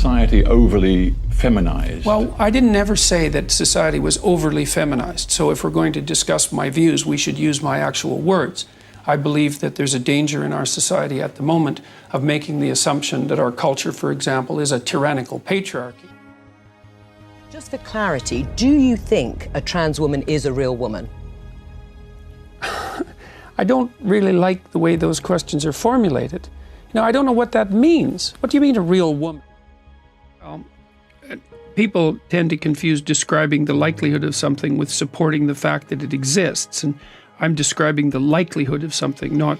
society overly feminized? Well, I didn't ever say that society was overly feminized. So if we're going to discuss my views, we should use my actual words. I believe that there's a danger in our society at the moment of making the assumption that our culture, for example, is a tyrannical patriarchy. Just for clarity, do you think a trans woman is a real woman? I don't really like the way those questions are formulated. You know, I don't know what that means. What do you mean a real woman? People tend to confuse describing the likelihood of something with supporting the fact that it exists. And I'm describing the likelihood of something, not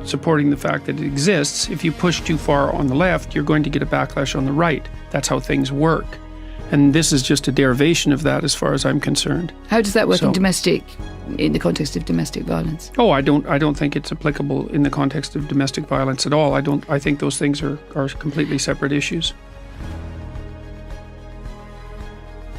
supporting the fact that it exists. If you push too far on the left, you're going to get a backlash on the right. That's how things work. And this is just a derivation of that as far as I'm concerned. How does that work in the context of domestic violence? Oh, I don't think it's applicable in the context of domestic violence at all. I think those things are completely separate issues.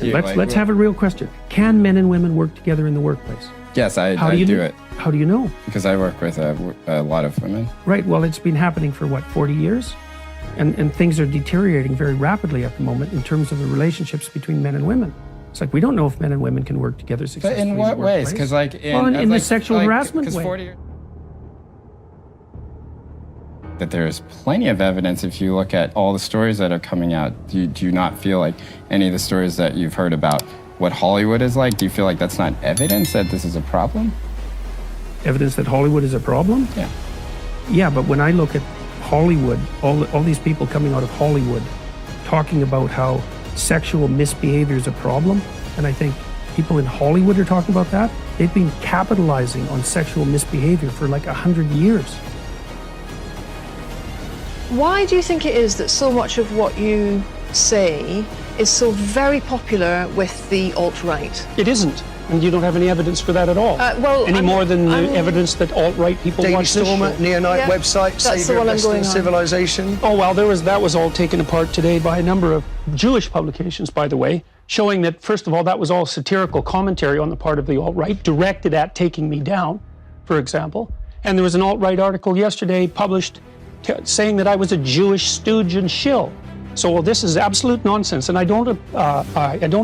Let's have a real question. Can men and women work together in the workplace? Yes, I do it. How do you know? Because I work with a lot of women. Right, well, it's been happening for, what, 40 years? And things are deteriorating very rapidly at the moment in terms of the relationships between men and women. It's like we don't know if men and women can work together successfully. But in what ways? Because in the sexual harassment way. That there's plenty of evidence if you look at all the stories that are coming out. Do you not feel like any of the stories that you've heard about what Hollywood is like, do you feel like that's not evidence that this is a problem? Evidence that Hollywood is a problem? Yeah. Yeah, but when I look at Hollywood, all these people coming out of Hollywood talking about how sexual misbehavior is a problem, and I think people in Hollywood are talking about that, they've been capitalizing on sexual misbehavior for like 100 years. Why do you think it is that so much of what you say is so very popular with the alt-right? It isn't. And you don't have any evidence for that at all. Any more than the evidence that alt-right people watch this show. Neonite website, Saviour of Western Civilization. Oh, well, that was all taken apart today by a number of Jewish publications, by the way, showing that, first of all, that was all satirical commentary on the part of the alt-right, directed at taking me down, for example. And there was an alt-right article yesterday published saying that I was a Jewish stooge and shill. So, well, this is absolute nonsense, and I don't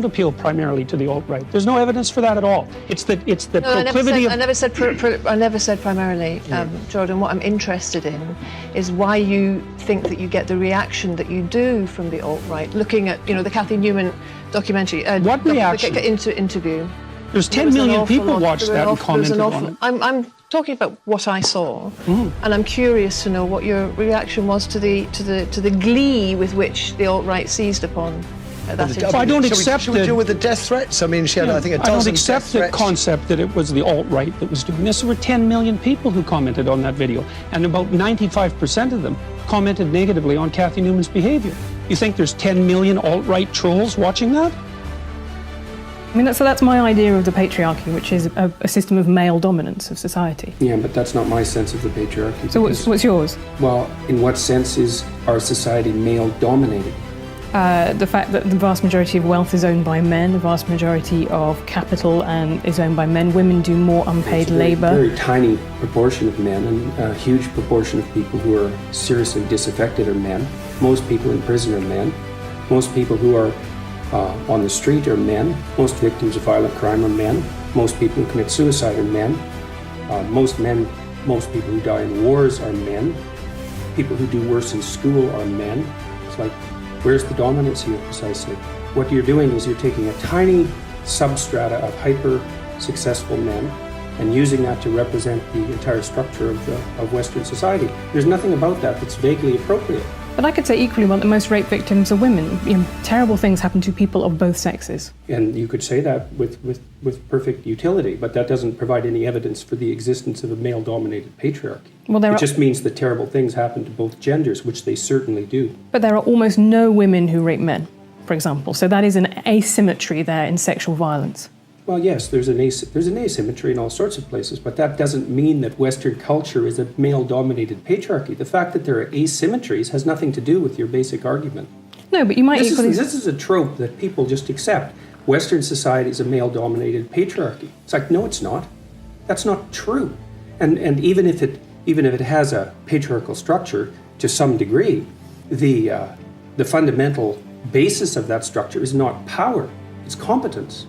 appeal primarily to the alt-right. There's no evidence for that at all. It's the proclivity of... I never said primarily, Jordan. What I'm interested in is why you think that you get the reaction that you do from the alt-right. Looking at, the Cathy Newman documentary. What reaction? Interview. There's 10 million people watched that and commented on it. I'm talking about what I saw, and I'm curious to know what your reaction was to the glee with which the alt-right seized upon that. Well, I don't accept. Should we deal with the death threats? I mean, she had, I think, a dozen. I don't accept the concept that it was the alt-right that was doing this. There were 10 million people who commented on that video, and about 95% of them commented negatively on Cathy Newman's behavior. You think there's 10 million alt-right trolls watching that? I mean, that's my idea of the patriarchy, which is a system of male dominance of society. Yeah, but that's not my sense of the patriarchy. So what's yours? Well, in what sense is our society male-dominated? The fact that the vast majority of wealth is owned by men, the vast majority of capital is owned by men. Women do more unpaid labour. A very tiny proportion of men, and a huge proportion of people who are seriously disaffected are men. Most people in prison are men. Most people who are on the street are men. Most victims of violent crime are men. Most people who commit suicide are men. Most people who die in wars are men. People who do worse in school are men. It's like, where's the dominance here precisely? What you're doing is you're taking a tiny substrata of hyper-successful men and using that to represent the entire structure of Western society. There's nothing about that that's vaguely appropriate. But I could say equally well that most rape victims are women. Terrible things happen to people of both sexes. And you could say that with perfect utility, but that doesn't provide any evidence for the existence of a male-dominated patriarchy. Well, it just means that terrible things happen to both genders, which they certainly do. But there are almost no women who rape men, for example. So that is an asymmetry there in sexual violence. Well, yes, there's an asymmetry in all sorts of places, but that doesn't mean that Western culture is a male-dominated patriarchy. The fact that there are asymmetries has nothing to do with your basic argument. No, but you might This is a trope that people just accept. Western society is a male-dominated patriarchy. It's like, no, it's not. That's not true. And even if it has a patriarchal structure to some degree, the the fundamental basis of that structure is not power, it's competence.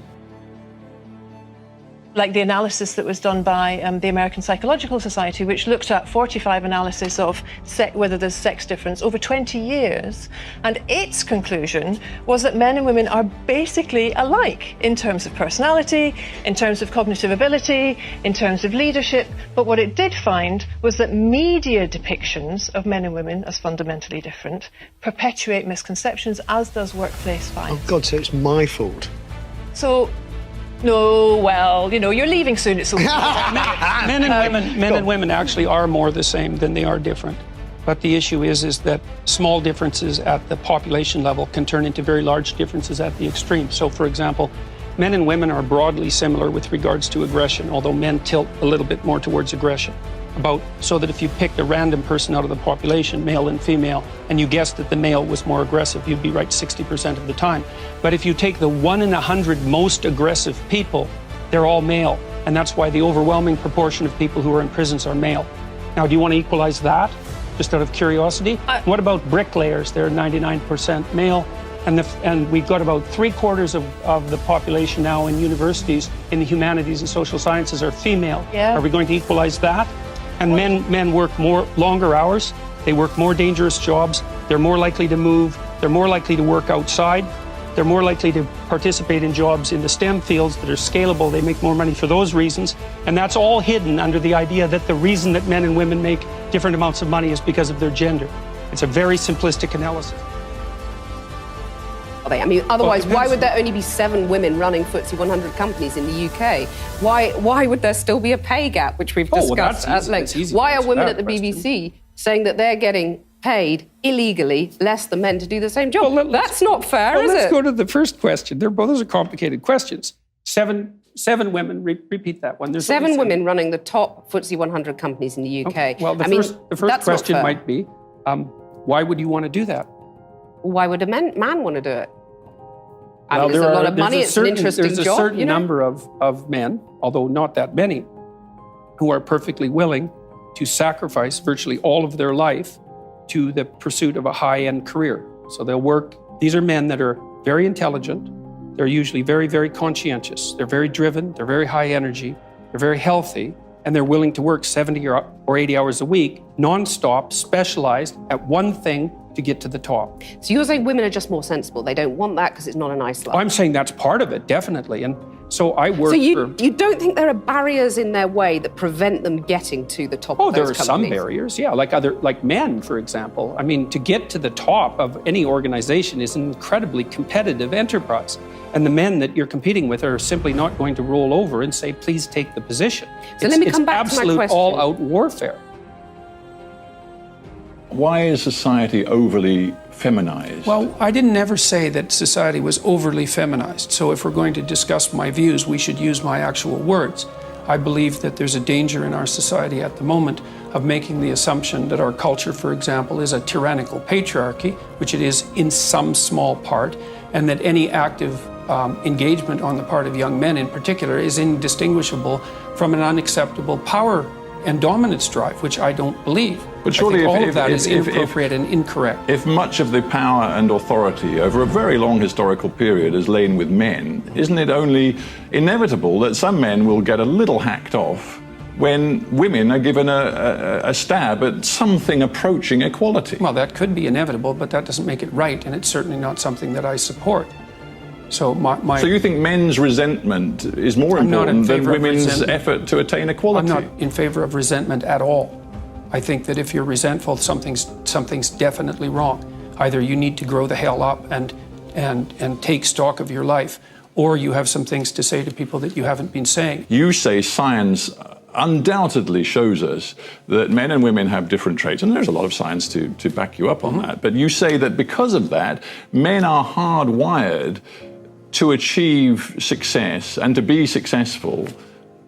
Like the analysis that was done by the American Psychological Society, which looked at 45 analysis of whether there's sex difference over 20 years. And its conclusion was that men and women are basically alike in terms of personality, in terms of cognitive ability, in terms of leadership. But what it did find was that media depictions of men and women as fundamentally different perpetuate misconceptions, as does workplace bias. Oh God, so it's my fault. So, no, well, you know, you're leaving soon. It's okay. Men and women actually are more the same than they are different. But the issue is that small differences at the population level can turn into very large differences at the extreme. So, for example, men and women are broadly similar with regards to aggression, although men tilt a little bit more towards aggression. So that if you picked a random person out of the population, male and female, and you guessed that the male was more aggressive, you'd be right 60% of the time. But if you take the 1 in 100 most aggressive people, they're all male. And that's why the overwhelming proportion of people who are in prisons are male. Now, do you want to equalize that, just out of curiosity? What about bricklayers? They're 99% male. And we've got about 3/4 of the population now in universities in the humanities and social sciences are female. Yeah. Are we going to equalize that? And men work longer hours, they work more dangerous jobs, they're more likely to move, they're more likely to work outside, they're more likely to participate in jobs in the STEM fields that are scalable, they make more money for those reasons. And that's all hidden under the idea that the reason that men and women make different amounts of money is because of their gender. It's a very simplistic analysis. I mean, otherwise, why would there only be 7 women running FTSE 100 companies in the UK? Why would there still be a pay gap, which we've discussed at length? Why are women at the BBC saying that they're getting paid illegally less than men to do the same job? Well, that's not fair, is it? Let's go to the first question. Those are complicated questions. Seven women, repeat that one. There's 7 women running the top FTSE 100 companies in the UK. Okay. Well, the first question might be, why would you want to do that? Why would a man want to do it? I mean, there's a lot of money, it's an interesting job. There's a certain number of men, although not that many, who are perfectly willing to sacrifice virtually all of their life to the pursuit of a high-end career. So they'll work. These are men that are very intelligent. They're usually very, very conscientious. They're very driven. They're very high energy. They're very healthy. And they're willing to work 70 or 80 hours a week, nonstop, specialized at one thing to get to the top. So you're saying women are just more sensible. They don't want that because it's not a nice life. I'm saying that's part of it, definitely. And so I work So you don't think there are barriers in their way that prevent them getting to the top of those companies? Oh, there are some barriers, yeah. Like men, for example. I mean, to get to the top of any organization is an incredibly competitive enterprise. And the men that you're competing with are simply not going to roll over and say, please take the position. So let me come back to my question. It's absolute all-out warfare. Why is society overly feminized? Well, I didn't ever say that society was overly feminized. So if we're going to discuss my views, we should use my actual words. I believe that there's a danger in our society at the moment of making the assumption that our culture, for example, is a tyrannical patriarchy, which it is in some small part, and that any active engagement on the part of young men in particular is indistinguishable from an unacceptable power and dominance drive, which I don't believe. But surely all of that is inappropriate and incorrect. If much of the power and authority over a very long historical period has lain with men, isn't it only inevitable that some men will get a little hacked off when women are given a stab at something approaching equality? Well, that could be inevitable, but that doesn't make it right, and it's certainly not something that I support. So So you think men's resentment is more important than women's effort to attain equality? I'm not in favor of resentment at all. I think that if you're resentful, something's definitely wrong. Either you need to grow the hell up and take stock of your life, or you have some things to say to people that you haven't been saying. You say science undoubtedly shows us that men and women have different traits, and there's a lot of science to back you up on that. But you say that because of that, men are hardwired to achieve success and to be successful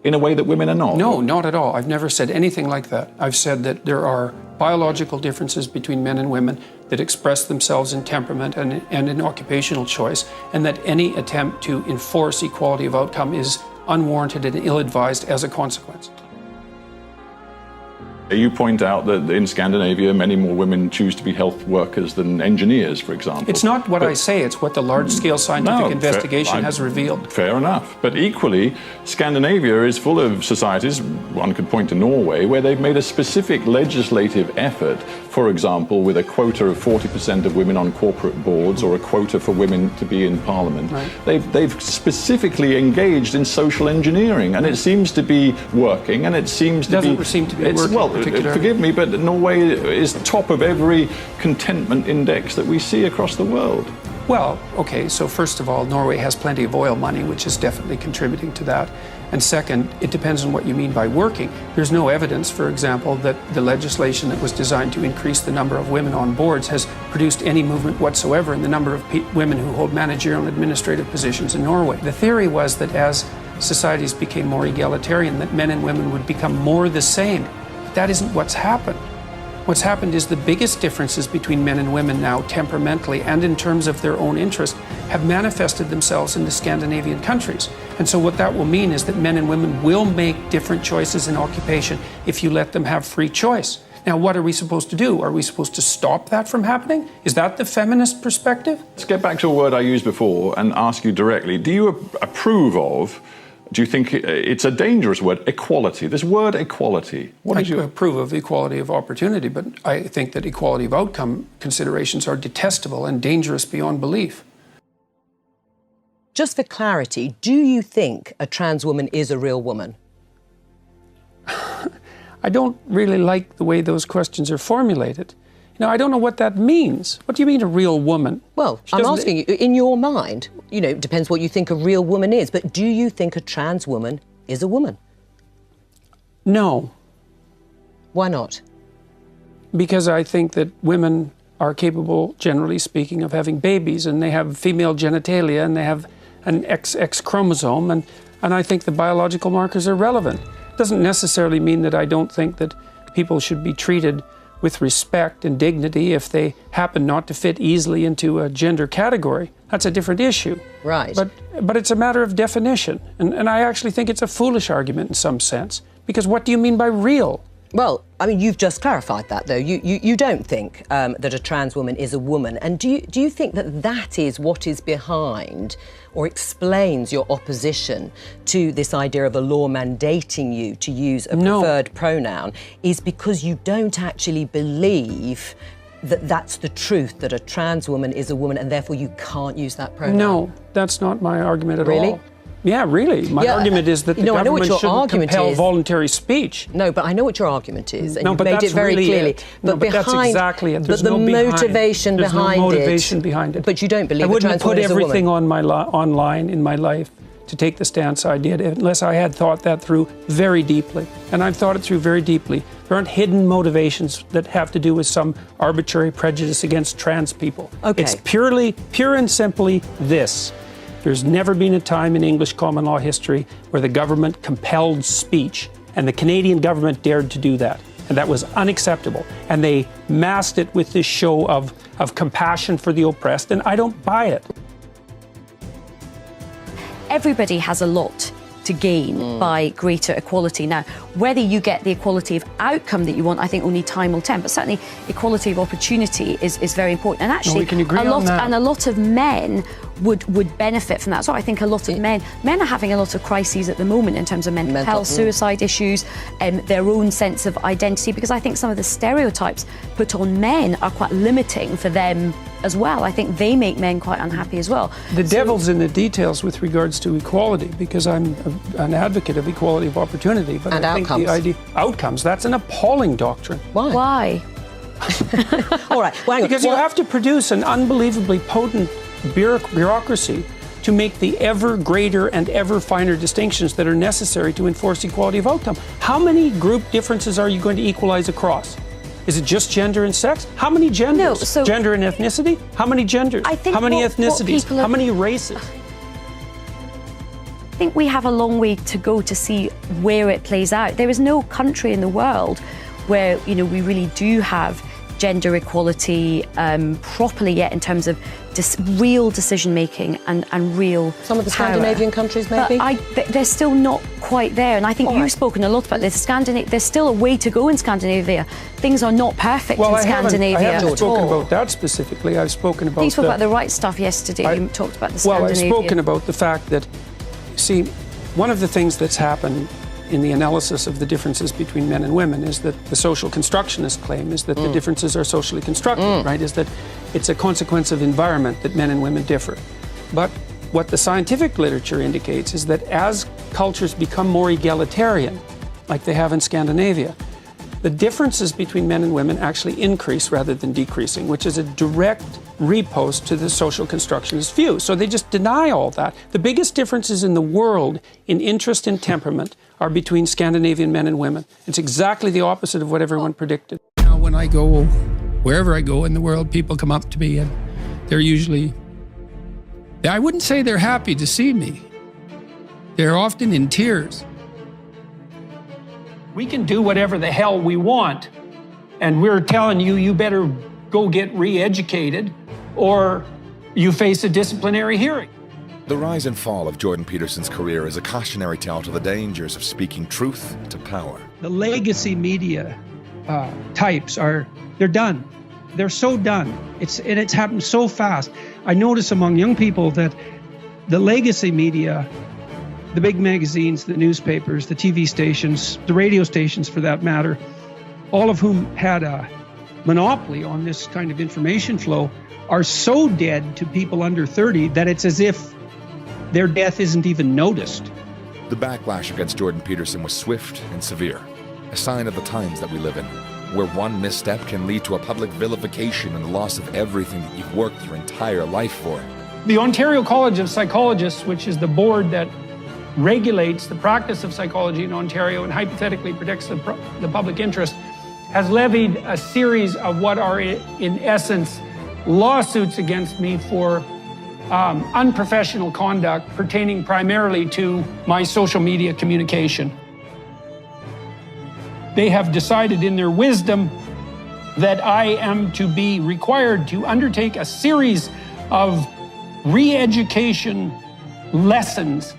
in a way that women are not. No, not at all. I've never said anything like that. I've said that there are biological differences between men and women that express themselves in temperament and in occupational choice, and that any attempt to enforce equality of outcome is unwarranted and ill-advised as a consequence. You point out that in Scandinavia, many more women choose to be health workers than engineers, for example. It's not what I say, it's what the large-scale scientific investigation has revealed. Fair enough. But equally, Scandinavia is full of societies, one could point to Norway, where they've made a specific legislative effort, for example, with a quota of 40% of women on corporate boards or a quota for women to be in parliament. Right. They've specifically engaged in social engineering, and it seems to be working, and it seems to be... Doesn't seem to be working. Well, forgive me, but Norway is top of every contentment index that we see across the world. Well, okay, so first of all, Norway has plenty of oil money, which is definitely contributing to that. And second, it depends on what you mean by working. There's no evidence, for example, that the legislation that was designed to increase the number of women on boards has produced any movement whatsoever in the number of women who hold managerial and administrative positions in Norway. The theory was that as societies became more egalitarian, that men and women would become more the same. That isn't what's happened. What's happened is the biggest differences between men and women now, temperamentally and in terms of their own interest, have manifested themselves in the Scandinavian countries. And so what that will mean is that men and women will make different choices in occupation if you let them have free choice. Now, what are we supposed to do? Are we supposed to stop that from happening? Is that the feminist perspective? Let's get back to a word I used before and ask you directly. Do you approve of, do you think it's a dangerous word, equality? This word equality. I approve of equality of opportunity, but I think that equality of outcome considerations are detestable and dangerous beyond belief. Just for clarity, do you think a trans woman is a real woman? I don't really like the way those questions are formulated. You know, I don't know what that means. What do you mean a real woman? Well, I'm asking you, in your mind, you know, it depends what you think a real woman is, but do you think a trans woman is a woman? No. Why not? Because I think that women are capable, generally speaking, of having babies, and they have female genitalia, and they have an XX chromosome, and I think the biological markers are relevant. It doesn't necessarily mean that I don't think that people should be treated with respect and dignity if they happen not to fit easily into a gender category. That's a different issue. Right. But it's a matter of definition. And I actually think it's a foolish argument in some sense. Because what do you mean by real? Well, I mean, you've just clarified that, though. You don't think that a trans woman is a woman. And do you think that that is what is behind or explains your opposition to this idea of a law mandating you to use a preferred pronoun, is because you don't actually believe that that's the truth, that a trans woman is a woman and therefore you can't use that pronoun? No, that's not my argument at all. Really? Yeah, really. My argument is that the government shouldn't compel voluntary speech. No, but I know what your argument is, and no, you've but made that's it very really clearly. It. No, but that's exactly it. There's but the no motivation There's behind no motivation behind it. But you don't believe I wouldn't a have trans put woman is a woman. everything on my online in my life to take the stance I did unless I had thought that through very deeply. And I've thought it through very deeply. There aren't hidden motivations that have to do with some arbitrary prejudice against trans people. Okay. It's pure and simply this. There's never been a time in English common law history where the government compelled speech, and the Canadian government dared to do that. And that was unacceptable. And they masked it with this show of compassion for the oppressed, and I don't buy it. Everybody has a lot to gain by greater equality. Now, whether you get the equality of outcome that you want, I think only time will tell. But certainly, equality of opportunity is very important. And actually, we can agree on that. And a lot of men would benefit from that. So I think a lot of men are having a lot of crises at the moment in terms of mental health, suicide issues, their own sense of identity, because I think some of the stereotypes put on men are quite limiting for them as well. I think they make men quite unhappy as well. The devil's in the details with regards to equality, because I'm an advocate of equality of opportunity. But I think the idea outcomes, that's an appalling doctrine. Why? All right. Well, because you have to produce an unbelievably potent bureaucracy to make the ever greater and ever finer distinctions that are necessary to enforce equality of outcome. How many group differences are you going to equalize across? Is it just gender and sex? How many genders? No, so gender and ethnicity? How many genders? I think how many ethnicities? How many races? I think we have a long way to go to see where it plays out. There is no country in the world where, you know, we really do have gender equality properly yet in terms of real decision-making and real Some of the power. Scandinavian countries, maybe? They're still not quite there. And I think you've spoken a lot about this. There's still a way to go in Scandinavia. Things are not perfect in Scandinavia I haven't spoken at all. about that specifically. I've spoken about You spoke about the right stuff yesterday. You talked about the Scandinavian. Well, I've spoken about the fact that, see, one of the things that's happened in the analysis of the differences between men and women is that the social constructionist claim is that the differences are socially constructed, right? Is that it's a consequence of environment that men and women differ. But what the scientific literature indicates is that as cultures become more egalitarian, like they have in Scandinavia, the differences between men and women actually increase rather than decreasing, which is a direct repost to the social constructionist view. So they just deny all that. The biggest differences in the world in interest and temperament are between Scandinavian men and women. It's exactly the opposite of what everyone predicted. Now, when I go, wherever I go in the world, people come up to me and they're usually, I wouldn't say they're happy to see me. They're often in tears. We can do whatever the hell we want, and we're telling you, you better go get re-educated or you face a disciplinary hearing. The rise and fall of Jordan Peterson's career is a cautionary tale to the dangers of speaking truth to power. The legacy media types they're done. They're so done. It's happened so fast. I notice among young people that the legacy media, the big magazines, the newspapers, the TV stations, the radio stations for that matter, all of whom had a monopoly on this kind of information flow, are so dead to people under 30 that it's as if their death isn't even noticed. The backlash against Jordan Peterson was swift and severe, a sign of the times that we live in, where one misstep can lead to a public vilification and the loss of everything that you've worked your entire life for. The Ontario College of Psychologists, which is the board that regulates the practice of psychology in Ontario and hypothetically protects the public interest, has levied a series of what are, in essence, lawsuits against me for unprofessional conduct pertaining primarily to my social media communication. They have decided in their wisdom that I am to be required to undertake a series of re-education lessons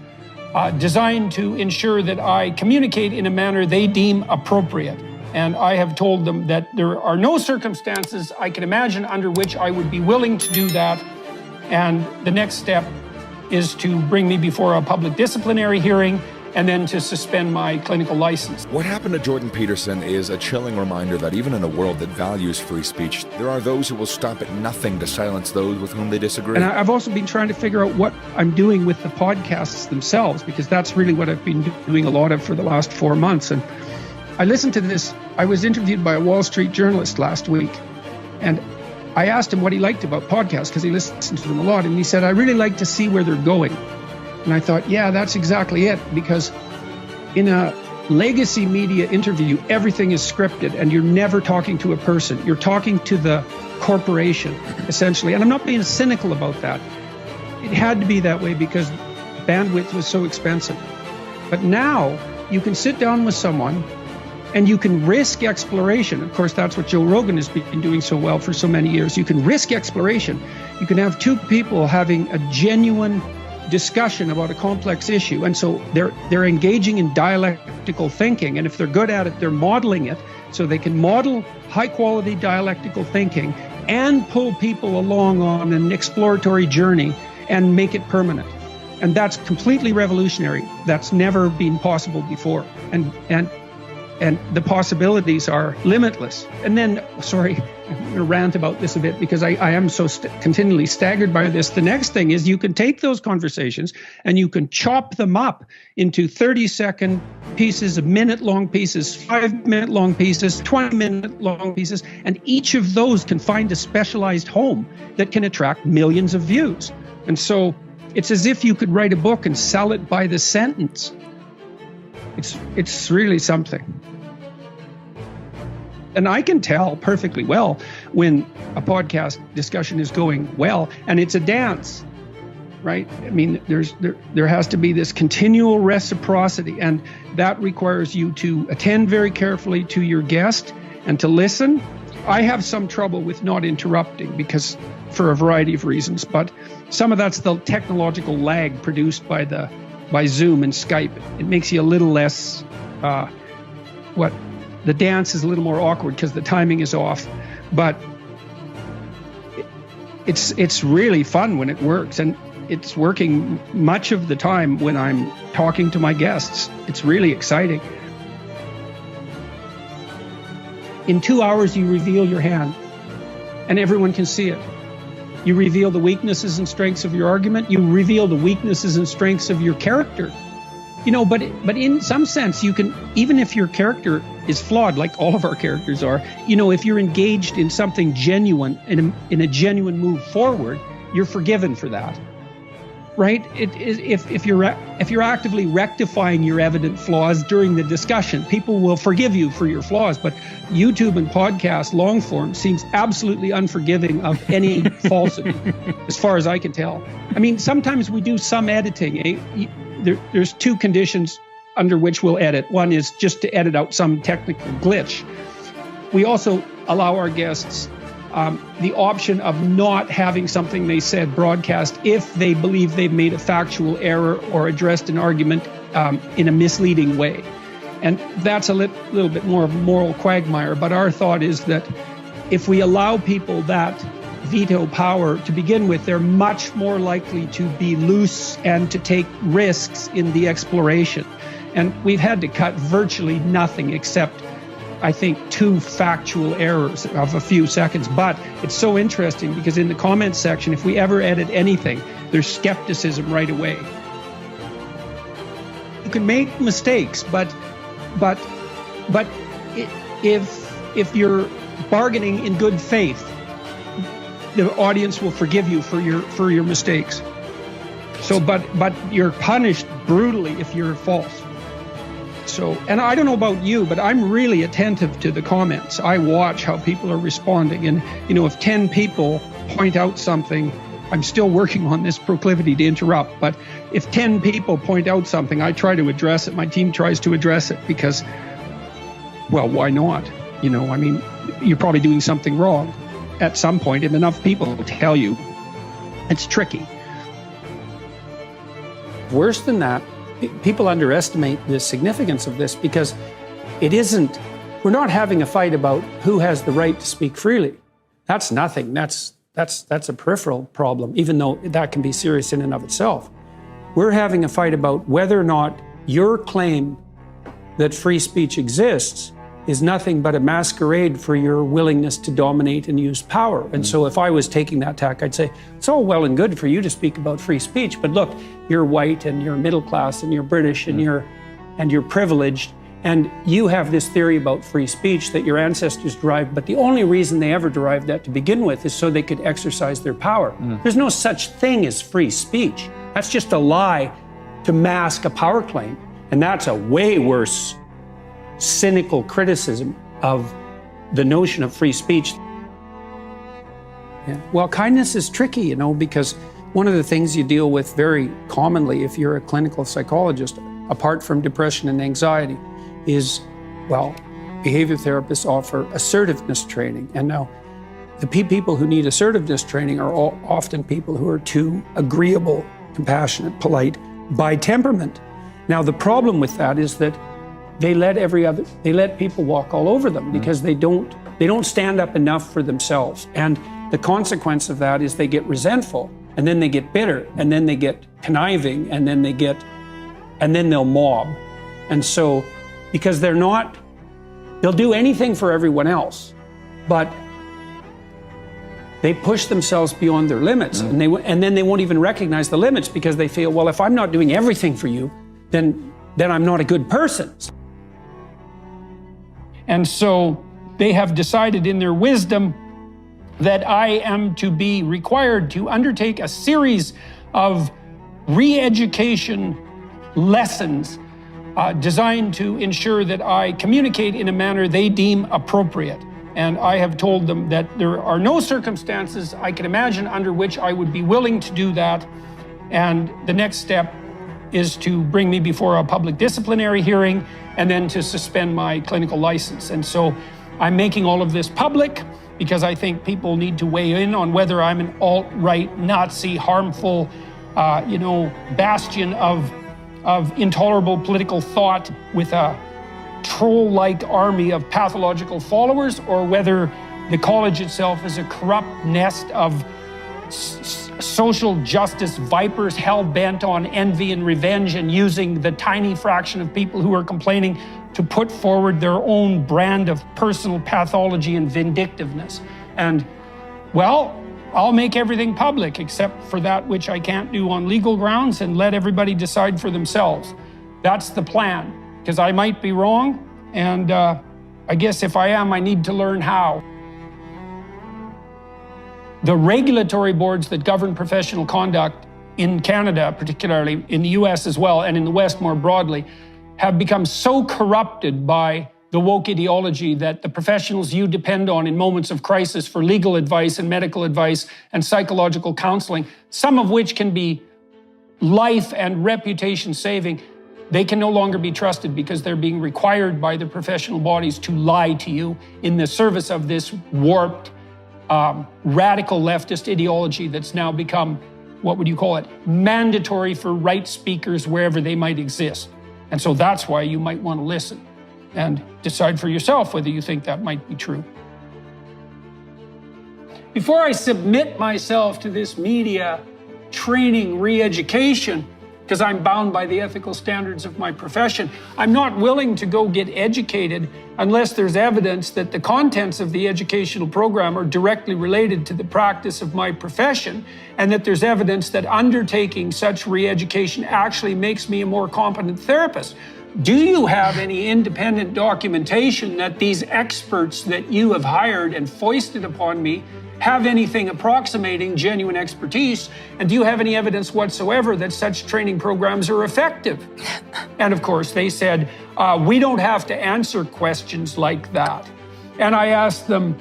designed to ensure that I communicate in a manner they deem appropriate. And I have told them that there are no circumstances I can imagine under which I would be willing to do that. And the next step is to bring me before a public disciplinary hearing and then to suspend my clinical license. What happened to Jordan Peterson is a chilling reminder that even in a world that values free speech, there are those who will stop at nothing to silence those with whom they disagree. And I've also been trying to figure out what I'm doing with the podcasts themselves, because that's really what I've been doing a lot of for the last 4 months. And I listened to this. I was interviewed by a Wall Street journalist last week, and I asked him what he liked about podcasts, because he listens to them a lot, and he said, I really like to see where they're going. And I thought, yeah, that's exactly it, because in a legacy media interview, everything is scripted, and you're never talking to a person. You're talking to the corporation, essentially. And I'm not being cynical about that. It had to be that way because bandwidth was so expensive. But now you can sit down with someone and you can risk exploration. Of course, that's what Joe Rogan has been doing so well for so many years. You can risk exploration. You can have two people having a genuine discussion about a complex issue. And so they're engaging in dialectical thinking. And if they're good at it, they're modeling it. So they can model high quality dialectical thinking and pull people along on an exploratory journey and make it permanent. And that's completely revolutionary. That's never been possible before. And the possibilities are limitless. And then, sorry, I'm going to rant about this a bit because I am so continually staggered by this. The next thing is you can take those conversations and you can chop them up into 30-second pieces, minute-long pieces, 5-minute-long pieces, 20-minute-long pieces, and each of those can find a specialized home that can attract millions of views. And so it's as if you could write a book and sell it by the sentence. It's really something. And I can tell perfectly well when a podcast discussion is going well, and it's a dance, right? I mean, there has to be this continual reciprocity, and that requires you to attend very carefully to your guest and to listen. I have some trouble with not interrupting because for a variety of reasons, but some of that's the technological lag produced by Zoom and Skype. It makes you a little less, the dance is a little more awkward because the timing is off, but it's really fun when it works, and it's working much of the time when I'm talking to my guests. It's really exciting. In 2 hours, you reveal your hand, and everyone can see it. You reveal the weaknesses and strengths of your argument. You reveal the weaknesses and strengths of your character. You know, but in some sense, you can, even if your character is flawed, like all of our characters are, you know, if you're engaged in something genuine, in a genuine move forward, you're forgiven for that. Right? If you're actively rectifying your evident flaws during the discussion, people will forgive you for your flaws. But YouTube and podcast long form seems absolutely unforgiving of any falsity, as far as I can tell. I mean, sometimes we do some editing. There's two conditions under which we'll edit. One is just to edit out some technical glitch. We also allow our guests the option of not having something they said broadcast if they believe they've made a factual error or addressed an argument in a misleading way. And that's a little bit more of a moral quagmire, but our thought is that if we allow people that veto power to begin with, they're much more likely to be loose and to take risks in the exploration. And we've had to cut virtually nothing except, I think, 2 factual errors of a few seconds. But it's so interesting because in the comments section, if we ever edit anything, there's skepticism right away. You can make mistakes, but if you're bargaining in good faith, the audience will forgive you for your mistakes. So, but you're punished brutally if you're false. So, and I don't know about you, but I'm really attentive to the comments. I watch how people are responding. And, you know, if 10 people point out something, I'm still working on this proclivity to interrupt, but if 10 people point out something, I try to address it. My team tries to address it because, well, why not? You know, I mean, you're probably doing something wrong at some point, and enough people will tell you. It's tricky. Worse than that, people underestimate the significance of this because we're not having a fight about who has the right to speak freely. That's nothing. That's a peripheral problem, even though that can be serious in and of itself. We're having a fight about whether or not your claim that free speech exists is nothing but a masquerade for your willingness to dominate and use power. And so if I was taking that tack, I'd say, it's all well and good for you to speak about free speech, but look, you're white and you're middle class and you're British and you're privileged, and you have this theory about free speech that your ancestors derived, but the only reason they ever derived that to begin with is so they could exercise their power. There's no such thing as free speech. That's just a lie to mask a power claim. And that's a way worse cynical criticism of the notion of free speech. Yeah. Well, kindness is tricky, you know, because one of the things you deal with very commonly if you're a clinical psychologist, apart from depression and anxiety, is, well, behavior therapists offer assertiveness training. And now, the people who need assertiveness training are often people who are too agreeable, compassionate, polite by temperament. Now, the problem with that is that they let people walk all over them because they don't stand up enough for themselves. And the consequence of that is they get resentful, and then they get bitter, and then they get conniving, and then they'll mob. And so, because they'll do anything for everyone else, but they push themselves beyond their limits, and then they won't even recognize the limits because they feel, well, if I'm not doing everything for you, then I'm not a good person. And so they have decided in their wisdom that I am to be required to undertake a series of re-education lessons designed to ensure that I communicate in a manner they deem appropriate. And I have told them that there are no circumstances I can imagine under which I would be willing to do that. And the next step is to bring me before a public disciplinary hearing and then to suspend my clinical license. And so I'm making all of this public because I think people need to weigh in on whether I'm an alt-right, Nazi, harmful, bastion of intolerable political thought with a troll-like army of pathological followers, or whether the college itself is a corrupt nest of social justice vipers hell-bent on envy and revenge and using the tiny fraction of people who are complaining to put forward their own brand of personal pathology and vindictiveness. And, well, I'll make everything public except for that which I can't do on legal grounds and let everybody decide for themselves. That's the plan, because I might be wrong, and I guess if I am, I need to learn how. The regulatory boards that govern professional conduct in Canada, particularly in the US as well, and in the West more broadly, have become so corrupted by the woke ideology that the professionals you depend on in moments of crisis for legal advice and medical advice and psychological counseling, some of which can be life and reputation saving, they can no longer be trusted because they're being required by the professional bodies to lie to you in the service of this warped, radical leftist ideology that's now become, what would you call it, mandatory for right speakers wherever they might exist. And so that's why you might want to listen and decide for yourself whether you think that might be true. Before I submit myself to this media training re-education, because I'm bound by the ethical standards of my profession, I'm not willing to go get educated unless there's evidence that the contents of the educational program are directly related to the practice of my profession, and that there's evidence that undertaking such re-education actually makes me a more competent therapist. Do you have any independent documentation that these experts that you have hired and foisted upon me have anything approximating genuine expertise? And do you have any evidence whatsoever that such training programs are effective? And of course, they said, we don't have to answer questions like that. And I asked them,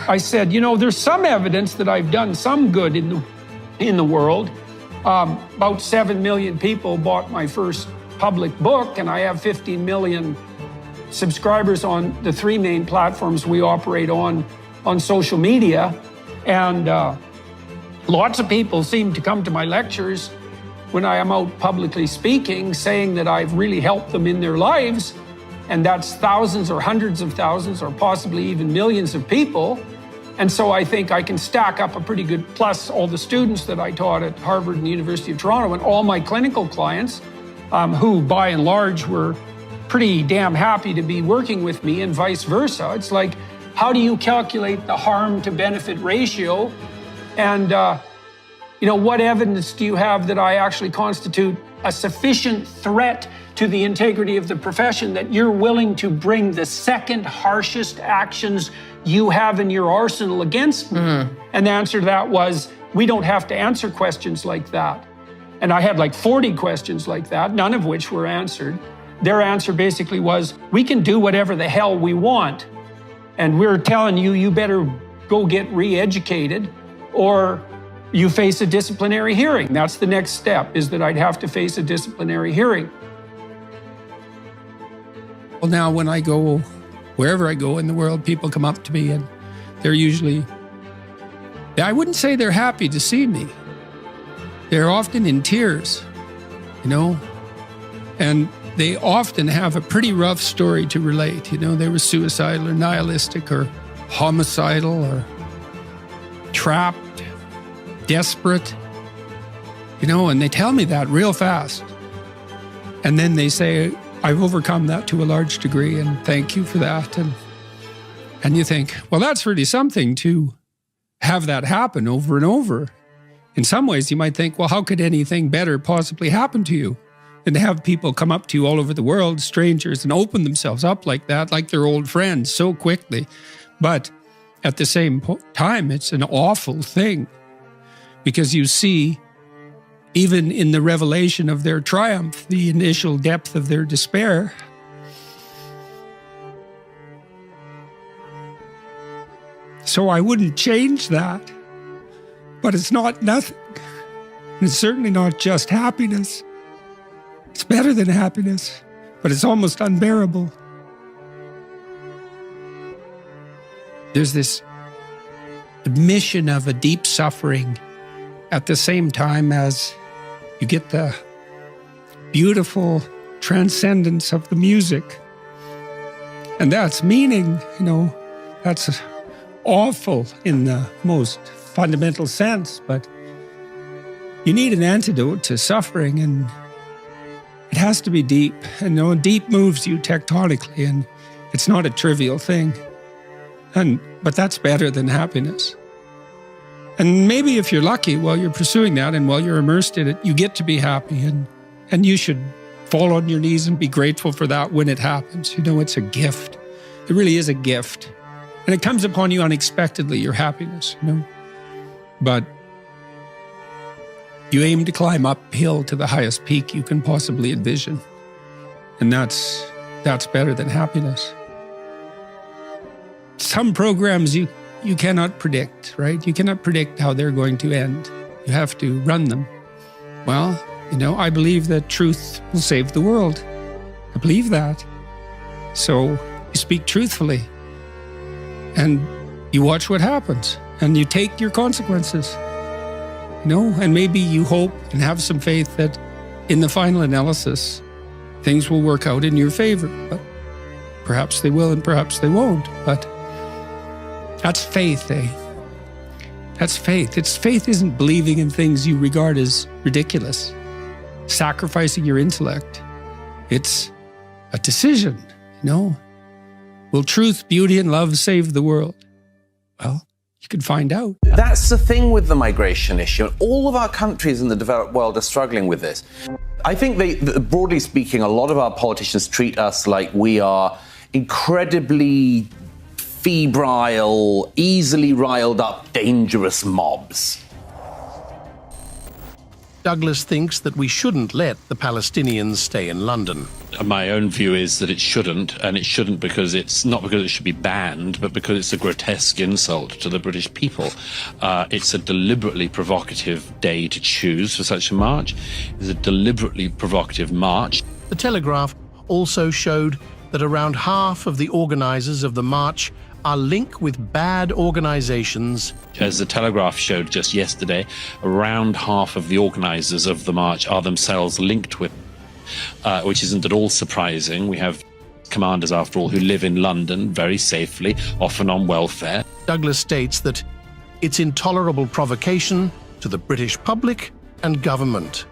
I said, there's some evidence that I've done some good in the world. About 7 million people bought my first public book, and I have 15 million subscribers on the 3 main platforms we operate on social media, and lots of people seem to come to my lectures when I am out publicly speaking, saying that I've really helped them in their lives, and that's thousands or hundreds of thousands or possibly even millions of people. And so I think I can stack up a pretty good, plus all the students that I taught at Harvard and the University of Toronto and all my clinical clients, who by and large were pretty damn happy to be working with me, and vice versa. It's like, how do you calculate the harm to benefit ratio? And, what evidence do you have that I actually constitute a sufficient threat to the integrity of the profession that you're willing to bring the second harshest actions you have in your arsenal against me? And the answer to that was, we don't have to answer questions like that. And I had like 40 questions like that, none of which were answered. Their answer basically was, we can do whatever the hell we want. And we're telling you, you better go get re-educated or you face a disciplinary hearing. That's the next step, is that I'd have to face a disciplinary hearing. Well, now when I go, wherever I go in the world, people come up to me and they're usually, I wouldn't say they're happy to see me. They're often in tears, and they often have a pretty rough story to relate. They were suicidal or nihilistic or homicidal or trapped, desperate, and they tell me that real fast. And then they say, I've overcome that to a large degree, and thank you for that. And you think, well, that's really something to have that happen over and over. In some ways, you might think, well, how could anything better possibly happen to you than to have people come up to you all over the world, strangers, and open themselves up like that, like they're old friends so quickly. But at the same time, it's an awful thing, because you see, even in the revelation of their triumph, the initial depth of their despair. So I wouldn't change that. But it's not nothing. And it's certainly not just happiness. It's better than happiness, but it's almost unbearable. there's this admission of a deep suffering at the same time as you get the beautiful transcendence of the music. And that's meaning, that's awful in the most fundamental sense, but you need an antidote to suffering, and it has to be deep. And deep moves you tectonically, and it's not a trivial thing. But that's better than happiness. And maybe if you're lucky while you're pursuing that and while you're immersed in it, you get to be happy, and you should fall on your knees and be grateful for that when it happens. It's a gift. It really is a gift. And it comes upon you unexpectedly, your happiness, But you aim to climb uphill to the highest peak you can possibly envision. And that's better than happiness. Some programs you cannot predict, right? You cannot predict how they're going to end. You have to run them. Well, I believe that truth will save the world. I believe that. So you speak truthfully, and you watch what happens, and you take your consequences. And maybe you hope and have some faith that in the final analysis, things will work out in your favor. But perhaps they will and perhaps they won't. But that's faith, eh? That's faith. Faith isn't believing in things you regard as ridiculous, sacrificing your intellect. It's a decision, Will truth, beauty, and love save the world? Well, you can find out. That's the thing with the migration issue. All of our countries in the developed world are struggling with this. I think broadly speaking, a lot of our politicians treat us like we are incredibly febrile, easily riled up, dangerous mobs. Douglas thinks that we shouldn't let the Palestinians stay in London. My own view is that it shouldn't, and it shouldn't because it's not because it should be banned, but because it's a grotesque insult to the British people. It's a deliberately provocative day to choose for such a march. It's a deliberately provocative march. The Telegraph also showed that around half of the organisers of the march are linked with bad organisations. As the Telegraph showed just yesterday, around half of the organisers of the march are themselves linked with, which isn't at all surprising. We have commanders, after all, who live in London very safely, often on welfare. Douglas states that it's intolerable provocation to the British public and government.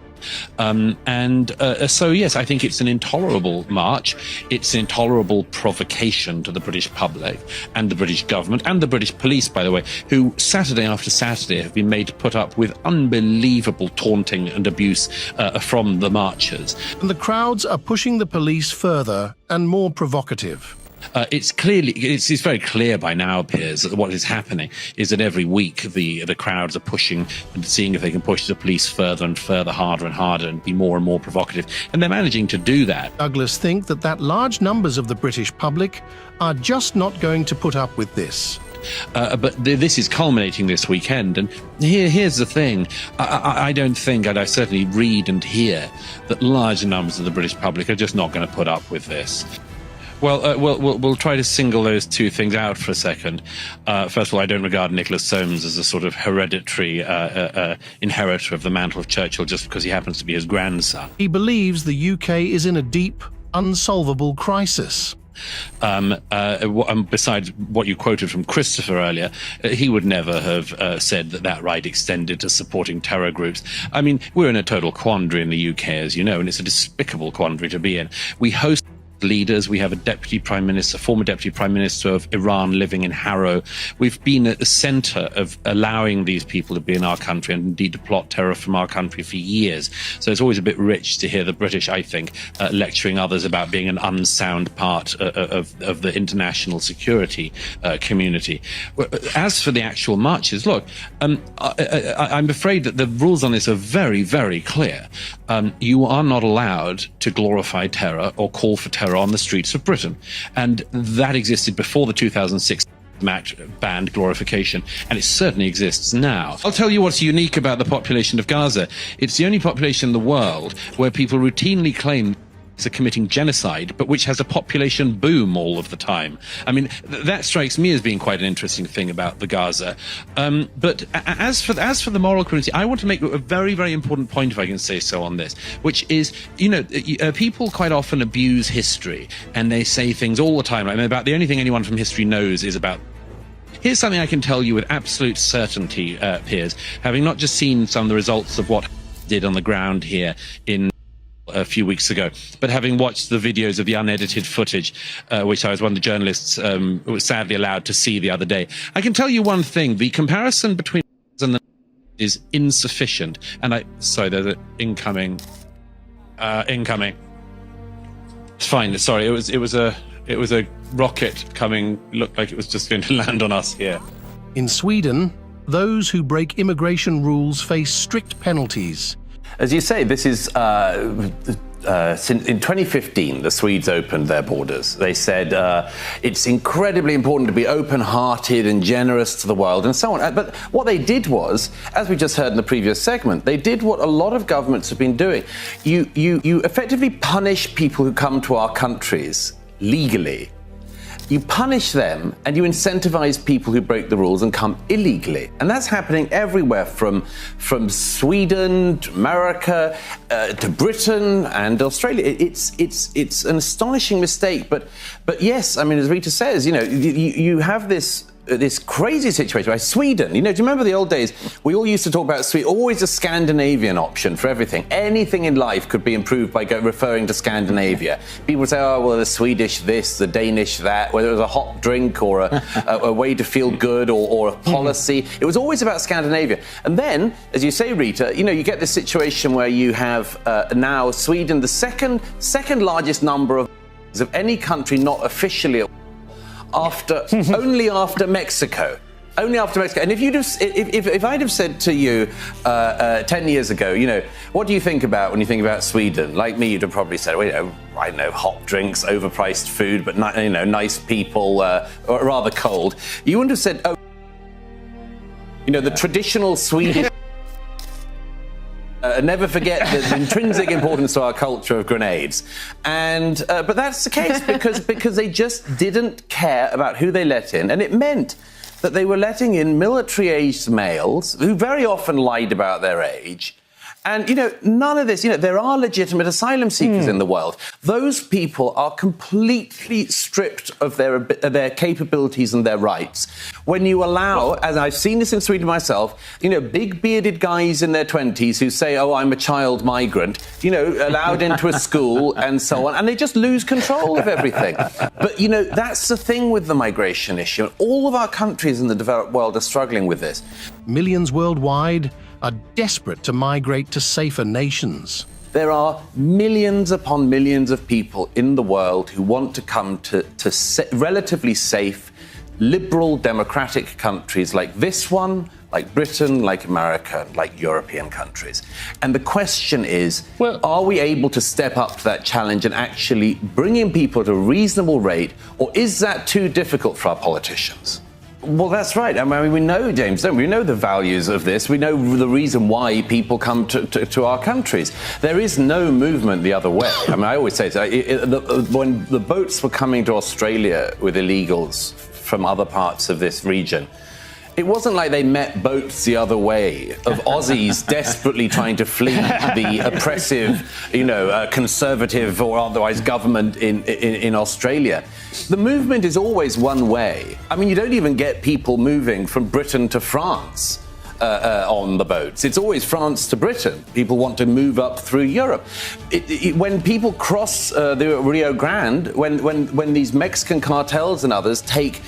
So, yes, I think it's an intolerable march. It's an intolerable provocation to the British public and the British government and the British police, by the way, who Saturday after Saturday have been made to put up with unbelievable taunting and abuse from the marchers. And the crowds are pushing the police further and more provocative. It's very clear by now, appears, that what is happening is that every week the crowds are pushing and seeing if they can push the police further and further, harder and harder, and be more and more provocative. And they're managing to do that. Douglas thinks that large numbers of the British public are just not going to put up with this. But this is culminating this weekend, and here's the thing. I don't think, and I certainly read and hear, that large numbers of the British public are just not going to put up with this. Well, we'll try to single those two things out for a second. First of all, I don't regard Nicholas Soames as a sort of hereditary inheritor of the mantle of Churchill just because he happens to be his grandson. He believes the UK is in a deep, unsolvable crisis. Besides what you quoted from Christopher earlier, he would never have said that right extended to supporting terror groups. I mean, we're in a total quandary in the UK, as you know, and it's a despicable quandary to be in. We host leaders. We have a former deputy prime minister of Iran living in Harrow. We've been at the center of allowing these people to be in our country and indeed to plot terror from our country for years. So it's always a bit rich to hear the British, I think, lecturing others about being an unsound part of the international security community. As for the actual marches, look, I'm afraid that the rules on this are very, very clear. You are not allowed to glorify terror or call for terror on the streets of Britain. And that existed before the 2006 Act banned glorification, and it certainly exists now. I'll tell you what's unique about the population of Gaza. It's the only population in the world where people routinely claim are committing genocide, but which has a population boom all of the time. I mean, that strikes me as being quite an interesting thing about the Gaza. But as for the moral community, I want to make a very, very important point, if I can say so, on this, which is, people quite often abuse history, and they say things all the time, like, about the only thing anyone from history knows is about. Here's something I can tell you with absolute certainty, Piers, having not just seen some of the results of what did on the ground here in a few weeks ago, but having watched the videos of the unedited footage, which I was one of the journalists who was sadly allowed to see the other day. I can tell you one thing: the comparison between and the is insufficient. And sorry, there's an incoming. It's fine. Sorry, it was a rocket coming. Looked like it was just going to land on us here. In Sweden, those who break immigration rules face strict penalties. As you say, this is in 2015, the Swedes opened their borders. They said it's incredibly important to be open-hearted and generous to the world and so on. But what they did was, as we just heard in the previous segment, they did what a lot of governments have been doing. You effectively punish people who come to our countries legally. You punish them and you incentivize people who break the rules and come illegally. And that's happening everywhere from Sweden to America to Britain and Australia. It's an astonishing mistake. But yes, I mean, as Rita says, you have this crazy situation. Like Sweden, do you remember the old days? We all used to talk about Sweden, always a Scandinavian option for everything. Anything in life could be improved by referring to Scandinavia. People would say, oh, well, the Swedish this, the Danish that, whether it was a hot drink or a way to feel good or a policy. It was always about Scandinavia. And then, as you say, Rita, you get this situation where you have now Sweden, the second largest number of any country not officially only after Mexico. Only after Mexico. And if I'd have said to you 10 years ago, what do you think about when you think about Sweden? Like me, you'd have probably said, well, I know, hot drinks, overpriced food, but nice people, or rather cold. You wouldn't have said, the traditional Swedish. Never forget the intrinsic importance to our culture of grenades. But that's the case because they just didn't care about who they let in. And it meant that they were letting in military-aged males who very often lied about their age. And, none of this, there are legitimate asylum seekers in the world. Those people are completely stripped of their capabilities and their rights. When you allow, as I've seen this in Sweden myself, big bearded guys in their 20s who say, oh, I'm a child migrant, allowed into a school and so on, and they just lose control of everything. But, that's the thing with the migration issue. All of our countries in the developed world are struggling with this. Millions worldwide are desperate to migrate to safer nations. There are millions upon millions of people in the world who want to come to relatively safe, liberal, democratic countries like this one, like Britain, like America, like European countries. And the question is, are we able to step up to that challenge and actually bring in people at a reasonable rate, or is that too difficult for our politicians? Well, that's right. I mean, we know, James, don't we? We know the values of this. We know the reason why people come to our countries. There is no movement the other way. I mean, I always say, when the boats were coming to Australia with illegals from other parts of this region, it wasn't like they met boats the other way of Aussies desperately trying to flee the oppressive, conservative or otherwise government in Australia. The movement is always one way. I mean, you don't even get people moving from Britain to France on the boats. It's always France to Britain. People want to move up through Europe. When people cross the Rio Grande, when these Mexican cartels and others take